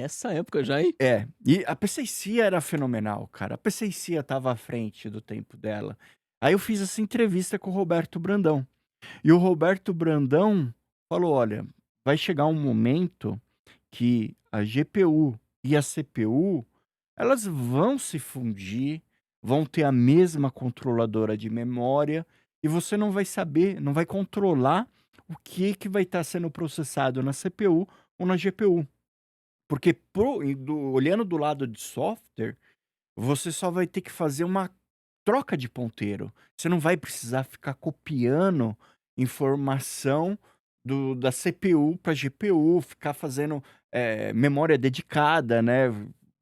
nessa época já, hein? E a PCC era fenomenal, cara. A PCC estava à frente do tempo dela. Aí eu fiz essa entrevista com o Roberto Brandão. E o Roberto Brandão falou: "Olha, vai chegar um momento que a GPU e a CPU, elas vão se fundir, vão ter a mesma controladora de memória, e você não vai saber, não vai controlar o que vai estar sendo processado na CPU ou na GPU. Porque olhando do lado de software, você só vai ter que fazer uma troca de ponteiro. Você não vai precisar ficar copiando informação da CPU para GPU, ficar fazendo, memória dedicada, né.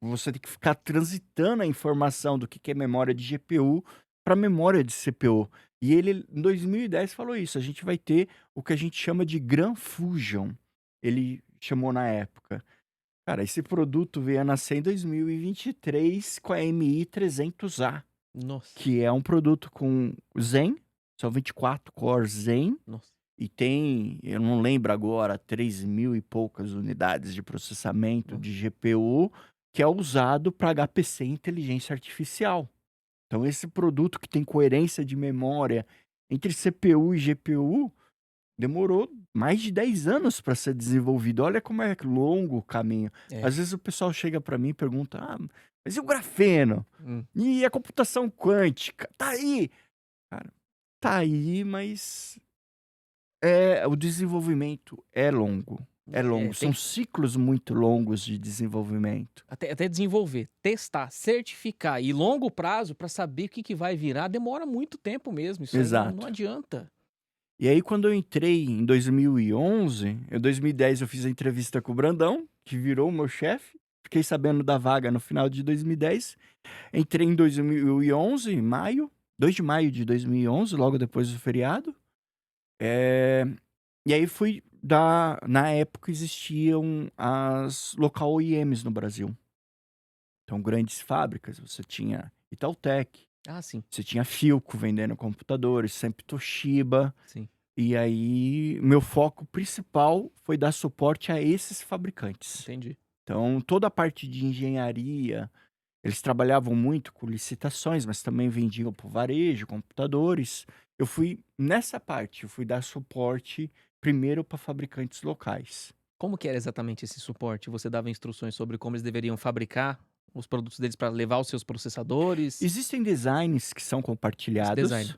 Você tem que ficar transitando a informação do que é memória de GPU para memória de CPU. E ele, em 2010, falou isso: "A gente vai ter o que a gente chama de Grand Fusion", ele chamou na época. Cara, esse produto veio a nascer em 2023 com a MI300A, Nossa, que é um produto com Zen, são 24 core Zen, nossa. e tem, eu não lembro agora, 3.000 e poucas unidades de processamento No de GPU, que é usado para HPC inteligência artificial. Então esse produto que tem coerência de memória entre CPU e GPU, demorou mais de 10 anos para ser desenvolvido. Olha como é longo o caminho. é. Às vezes o pessoal chega para mim e pergunta: "Ah, mas e o grafeno? Hum. E a computação quântica? Tá aí". Cara, tá aí, mas, o desenvolvimento é longo, é É, longo. São tem ciclos muito longos de desenvolvimento. até desenvolver, testar, certificar e longo prazo pra saber o que que vai virar, demora muito tempo mesmo, isso aí não Exato. adianta. E aí quando eu entrei em 2011, em 2010 eu fiz a entrevista com o Brandão, que virou o meu chefe. Fiquei sabendo da vaga no final de 2010. Entrei em 2011, em maio, 2 de maio de 2011, logo depois do feriado. Eh, e aí fui na época existiam as local OEMs no Brasil. Então grandes fábricas, você tinha Itautec, Ah, sim, você tinha Philco vendendo computadores, sempre Toshiba. sim, E aí meu foco principal foi dar suporte a esses fabricantes. entendi. Então toda a parte de engenharia, eles trabalhavam muito com licitações, mas também vendiam para o varejo, computadores. Eu fui nessa parte, eu fui dar suporte primeiro para fabricantes locais. Como que era exatamente esse suporte? Você dava instruções sobre como eles deveriam fabricar os produtos deles pra levar os seus processadores? Existem designs que são Esse design, compartilhados,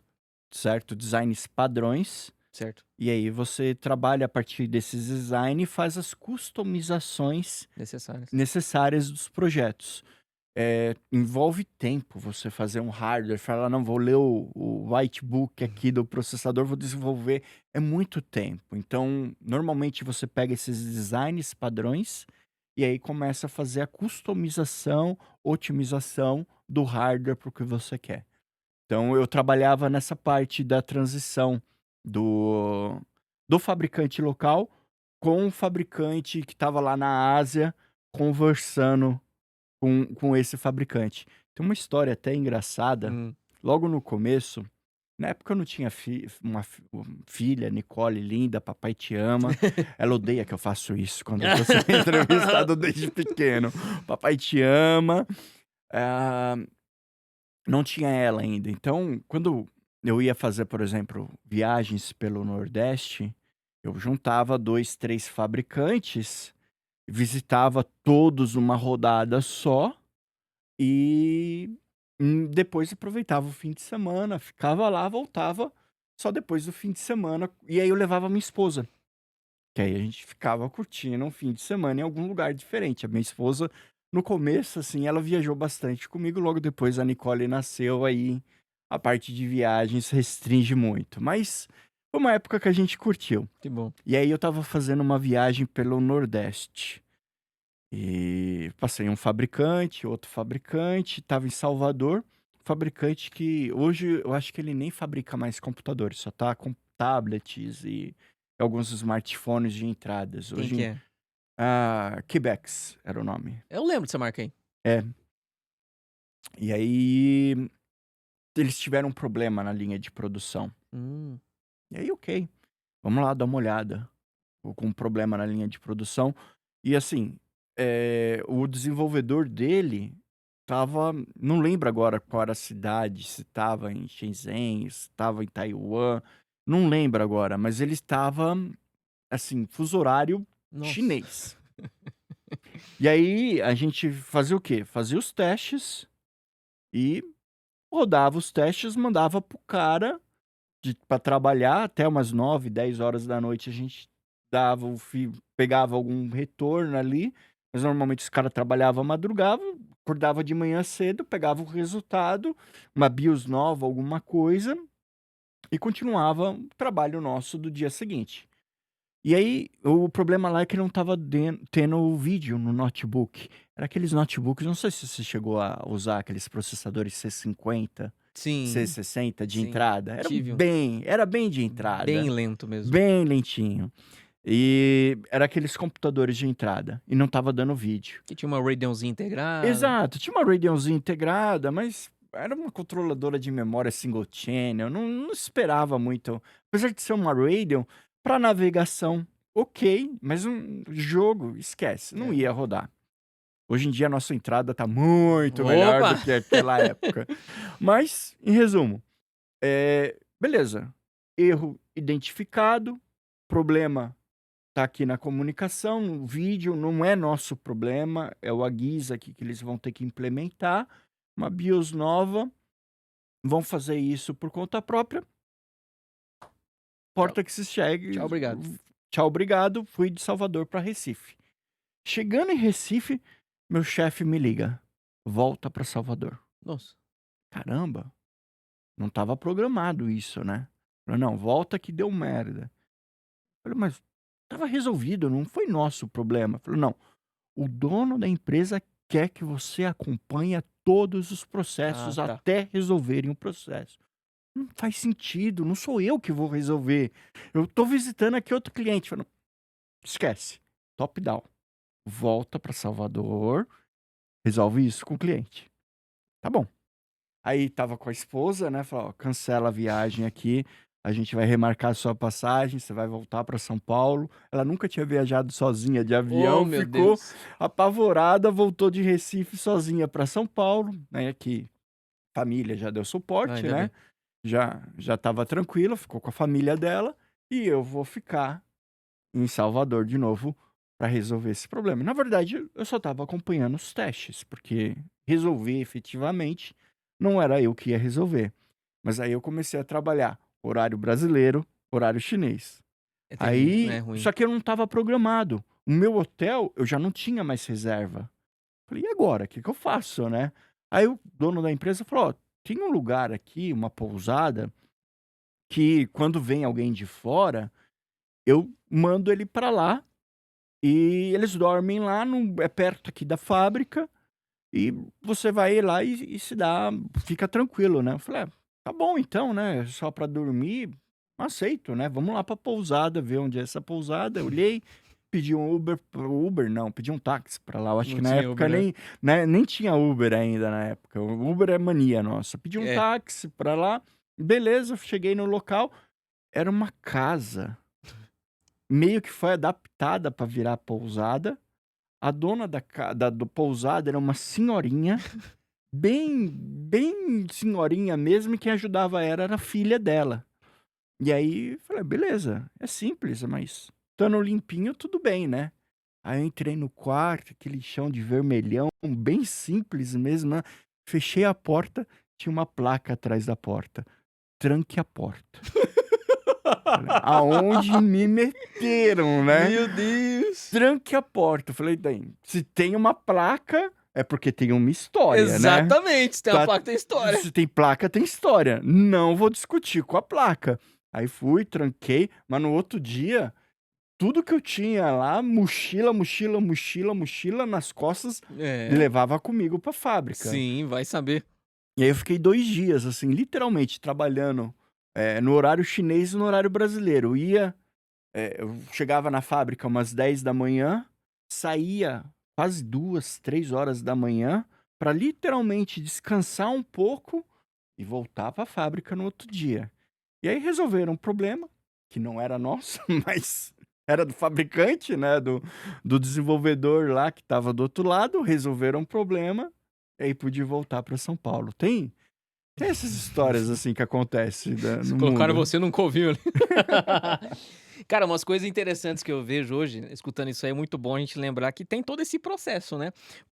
certo? Designs padrões, certo, e aí você trabalha a partir desses design e faz as customizações necessárias. necessárias dos projetos. Envolve tempo você fazer um hardware, falar: "Não, vou ler o whitebook Uhum. aqui do processador, vou desenvolver", é muito tempo. Então, normalmente você pega esses designs padrões, e aí começa a fazer a customização, otimização do hardware para o que você quer. Então eu trabalhava nessa parte da transição do fabricante local com o fabricante que estava lá na Ásia, conversando com esse fabricante. Tem uma história até engraçada, Hum. logo no começo, na época eu não tinha filha, Nicole linda, papai te ama. Ela odeia que eu faço isso quando eu tô sendo entrevistado desde pequeno. Papai te ama. Ah, não tinha ela ainda, então quando eu ia fazer, por exemplo, viagens pelo Nordeste, eu juntava 2, 3 fabricantes, visitava todos numa rodada só. E, depois aproveitava o fim de semana, ficava lá, voltava só depois do fim de semana, e aí eu levava minha esposa, que aí a gente ficava curtindo um fim de semana em algum lugar diferente. A minha esposa, no começo, assim, ela viajou bastante comigo, logo depois a Nicole nasceu, aí a parte de viagens restringe muito, mas foi uma época que a gente curtiu. Que bom. E aí eu estava fazendo uma viagem pelo Nordeste. E passei um fabricante, outro fabricante, estava em Salvador, fabricante que hoje eu acho que ele nem fabrica mais computadores, só tá com tablets e alguns smartphones de entradas. Quem que Hoje, é? Quebex era o nome. Eu lembro dessa marca aí. É, e aí eles tiveram um problema na linha de produção. Hum. E aí, ok, vamos lá dar uma olhada. Tô com um problema na linha de produção. E assim, o desenvolvedor dele estava, não lembro agora qual era a cidade, se estava em Shenzhen, se estava em Taiwan, não lembro agora, mas ele estava, assim, fuso horário Nossa. chinês. E aí a gente fazia o quê? Fazia os testes e rodava os testes, mandava pro cara para trabalhar até umas 9, 10 horas da noite. A gente dava pegava algum retorno ali, mas normalmente os caras trabalhavam madrugada, acordava de manhã cedo, pegava o resultado, uma BIOS nova, alguma coisa, e continuava o trabalho nosso do dia seguinte. E aí, o problema lá é que não estava tendo o vídeo no notebook. Era aqueles notebooks, não sei se você chegou a usar aqueles processadores C50, Sim, C60 de sim. entrada. Tive um. Era bem de Bem entrada, lento mesmo. bem lentinho. E era aqueles computadores de entrada, e não estava dando vídeo. Que tinha uma Radeonzinha integrada. Exato, tinha uma Radeonzinha integrada, mas era uma controladora de memória single channel, não esperava muito. Apesar de ser uma Radeon, para navegação, ok, mas um jogo, esquece, não É. ia rodar. Hoje em dia a nossa entrada tá muito melhor Opa! do que aquela época. Mas, em resumo, beleza, erro identificado, problema tá aqui na comunicação, no vídeo, não é nosso problema, é o AGIS aqui que eles vão ter que implementar, uma BIOS nova, vão fazer isso por conta própria, Tchau, porta que se chegue, tchau, obrigado. tchau, obrigado, fui de Salvador para Recife. Chegando em Recife, meu chefe me liga, volta para Salvador. Nossa. Caramba, não estava programado isso, né? Falei, não, volta que deu merda. Falei, mas estava resolvido, não foi nosso problema. Falei, não, o dono da empresa quer que você acompanhe todos os Ah, processos tá. até resolverem o processo. Não faz sentido, não sou eu que vou resolver. Eu estou visitando aqui outro cliente. Falei, esquece, top down. Volta para Salvador, resolve isso com o cliente. Tá bom. Aí tava com a esposa, né? Falou, ó, cancela a viagem aqui, a gente vai remarcar a sua passagem, você vai voltar para São Paulo. Ela nunca tinha viajado sozinha de Oh, avião, meu ficou Deus. apavorada, voltou de Recife sozinha para São Paulo, né? Que família já deu Ah, suporte, ainda né? bem. Já estava tranquila, ficou com a família dela e eu vou ficar em Salvador de novo para resolver esse problema. Na verdade, eu só estava acompanhando os testes, porque resolver efetivamente não era eu que ia resolver. Mas aí eu comecei a trabalhar horário brasileiro, horário chinês. É terrível, Aí, é ruim. só que eu não estava programado. O meu hotel, eu já não tinha mais reserva. Falei, e agora? O que que eu faço, né? Aí o dono da empresa falou, ó, tem um lugar aqui, uma pousada, que quando vem alguém de fora, eu mando ele para lá e eles dormem lá, é perto aqui da fábrica, e você vai lá e se dá, fica tranquilo, né? Eu falei, tá bom então, né? Só pra dormir, aceito, né? Vamos lá pra pousada, ver onde é essa pousada. Eu olhei, pedi um Uber não, pedi um táxi pra lá. Eu acho Não que na tinha época Uber, né? nem tinha Uber ainda na época. O Uber é mania nossa. Pedi um É. táxi pra lá, beleza, cheguei no local, era uma casa, meio que foi adaptada pra virar pousada. A dona do pousada era uma senhorinha, bem senhorinha mesmo, e quem ajudava ela era a filha dela. E aí, falei: "Beleza, é simples, mas estando limpinho, tudo bem, né". Aí eu entrei no quarto, aquele chão de vermelhão, bem simples mesmo, né, fechei a porta, tinha uma placa atrás da porta: "Tranque a porta". Falei: "Aonde me meteram, né?". Meu Deus! Tranque a porta. Eu falei: "Bem, se tem uma placa, é porque tem uma história, né? Exatamente, se tem uma Tá, placa, tem história. se tem placa, tem história. Não vou discutir com a placa". Aí fui, tranquei, mas no outro dia, tudo que eu tinha lá, mochila nas costas, É, levava comigo pra fábrica. sim, vai saber. E aí eu fiquei 2 dias, assim, literalmente trabalhando, no horário chinês e no horário brasileiro. Eu chegava na fábrica umas 10 da manhã, saía quase 2, 3 horas da manhã para literalmente descansar um pouco e voltar para a fábrica no outro dia. E aí resolveram um problema, que não era nosso, mas era do fabricante, né, do desenvolvedor lá que estava do outro lado, resolveram o problema, e aí pude voltar para São Paulo. Tem essas histórias, assim, que acontecem, né, Se no colocaram mundo. você num covil ali. Cara, umas coisas interessantes que eu vejo hoje, escutando isso aí, é muito bom a gente lembrar que tem todo esse processo, né.